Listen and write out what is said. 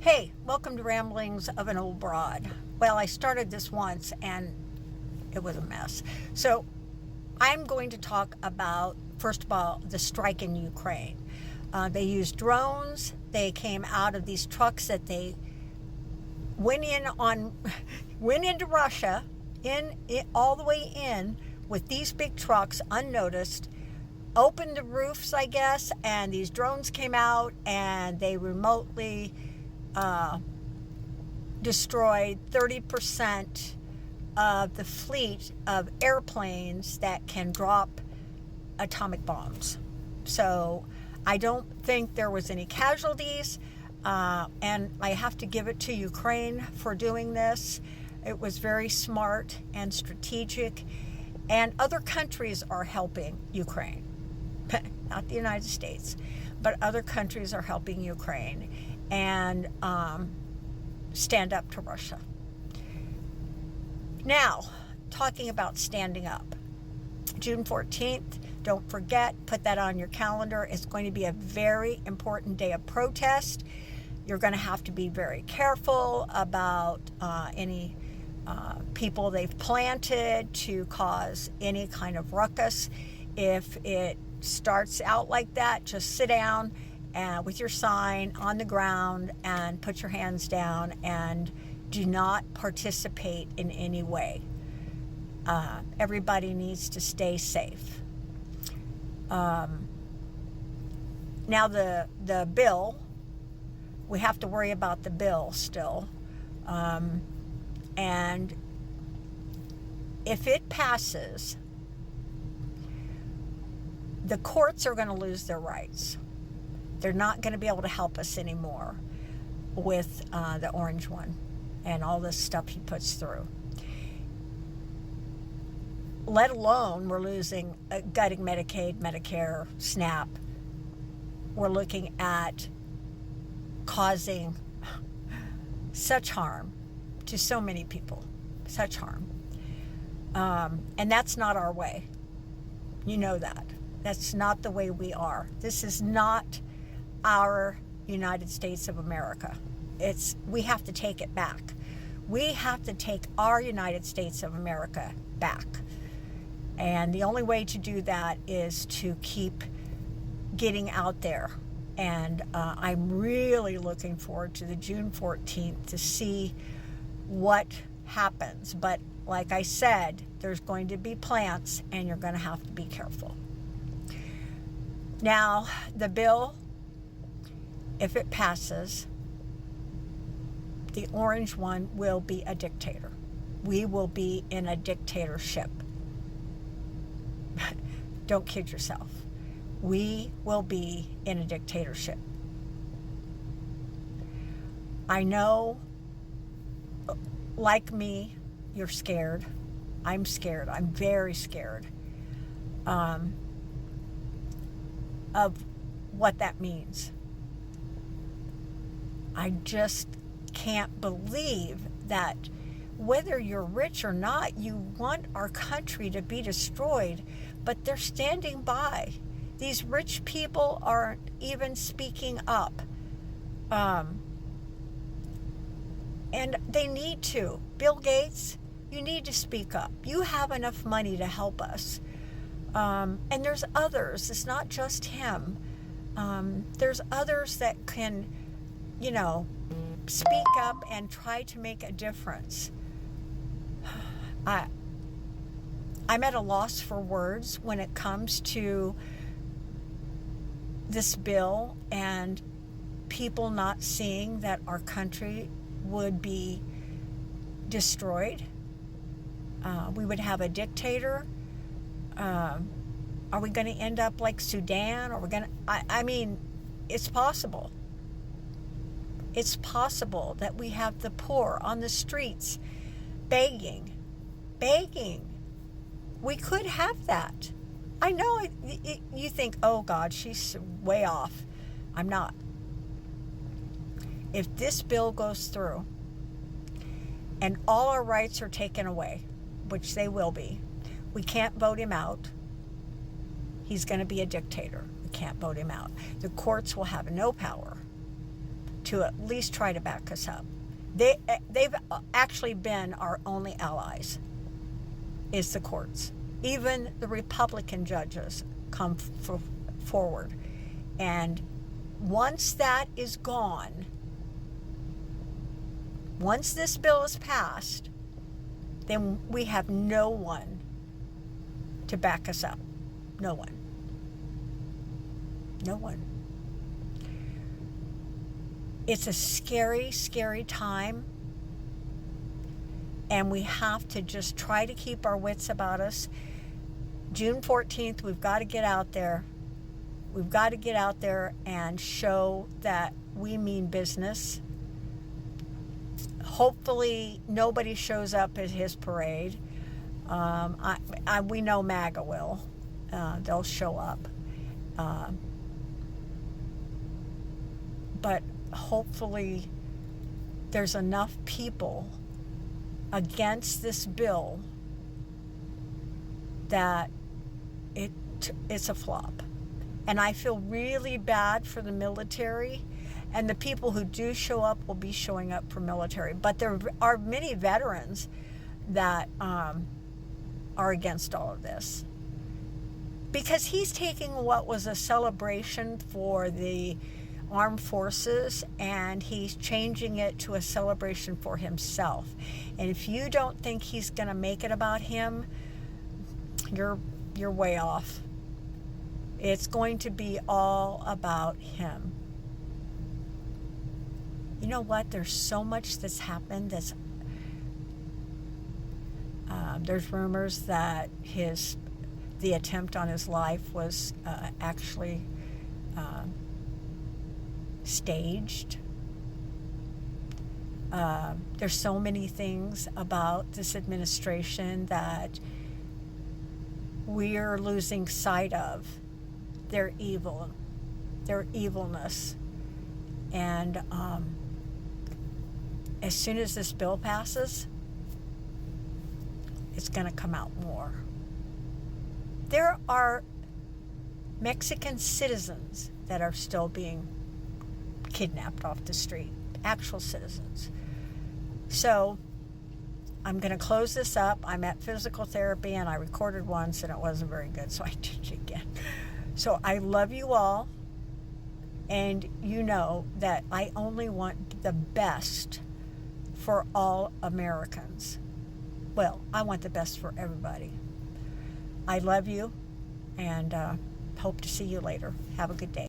Hey, welcome to Ramblings of an Old Broad. Well, I started this once and it was a mess. So I'm going to talk about, first of all, the strike in Ukraine. They used drones. They came out of these trucks that they went into Russia, all the way in with these big trucks unnoticed, opened the roofs, I guess, and these drones came out and they remotely destroyed 30% of the fleet of airplanes that can drop atomic bombs. So I don't think there was any casualties, and I have to give it to Ukraine for doing this. It was very smart and strategic, and other countries are helping Ukraine. Not the United States, but other countries are helping Ukraine and stand up to Russia. Now, talking about standing up. June 14th, don't forget, put that on your calendar. It's going to be a very important day of protest. You're going to have to be very careful about any people they've planted to cause any kind of ruckus. If it starts out like that, just sit down with your sign on the ground and put your hands down and do not participate in any way. Everybody needs to stay safe. Now the bill, we have to worry about the bill still. And if it passes, the courts are going to lose their rights. They're not going to be able to help us anymore with the orange one and all this stuff he puts through. Let alone we're losing, gutting Medicaid, Medicare, SNAP. We're looking at causing such harm to so many people, such harm. And that's not our way. You know that. That's not the way we are. This is not our United States of America. We have to take it back. We have to take our United States of America back. And the only way to do that is to keep getting out there. And I'm really looking forward to the June 14th to see what happens. But like I said, there's going to be plants and you're going to have to be careful. Now, the bill, if it passes, the orange one will be a dictator. We will be in a dictatorship. Don't kid yourself. We will be in a dictatorship. I know, like me, you're scared. I'm scared. I'm very scared of what that means. I just can't believe that whether you're rich or not, you want our country to be destroyed, but they're standing by. These rich people aren't even speaking up. And they need to. Bill Gates, you need to speak up. You have enough money to help us. And there's others. It's not just him. There's others that can, speak up and try to make a difference. I'm at a loss for words when it comes to this bill and people not seeing that our country would be destroyed. We would have a dictator. Are we going to end up like Sudan? I mean, it's possible. It's possible that we have the poor on the streets begging. We could have that. I know you think, oh God, she's way off. I'm not. If this bill goes through and all our rights are taken away, which they will be, we can't vote him out. He's going to be a dictator. We can't vote him out. The courts will have no power to at least try to back us up. They've actually been our only allies, is the courts. Even the Republican judges come forward. And once that is gone, once this bill is passed, then we have no one to back us up. No one. No one. It's a scary, scary time. And we have to just try to keep our wits about us. June 14th, we've got to get out there. We've got to get out there and show that we mean business. Hopefully, nobody shows up at his parade. We know MAGA will. They'll show up. But hopefully, there's enough people against this bill that it's a flop. And I feel really bad for the military, and the people who do show up will be showing up for military. But there are many veterans that are against all of this, because he's taking what was a celebration for the armed forces and he's changing it to a celebration for himself. And if you don't think he's going to make it about him, you're way off. It's going to be all about him. You know what? There's so much that's happened. There's rumors that the attempt on his life was actually staged. There's so many things about this administration that we're losing sight of. Their evil, their evilness. And as soon as this bill passes, it's going to come out more. There are Mexican citizens that are still being kidnapped off the street, actual citizens. So I'm going to close this up. I'm at physical therapy, and I recorded once, and it wasn't very good, so I did it again. So I love you all, and you know that I only want the best for all Americans. Well, I want the best for everybody. I love you, and hope to see you later. Have a good day.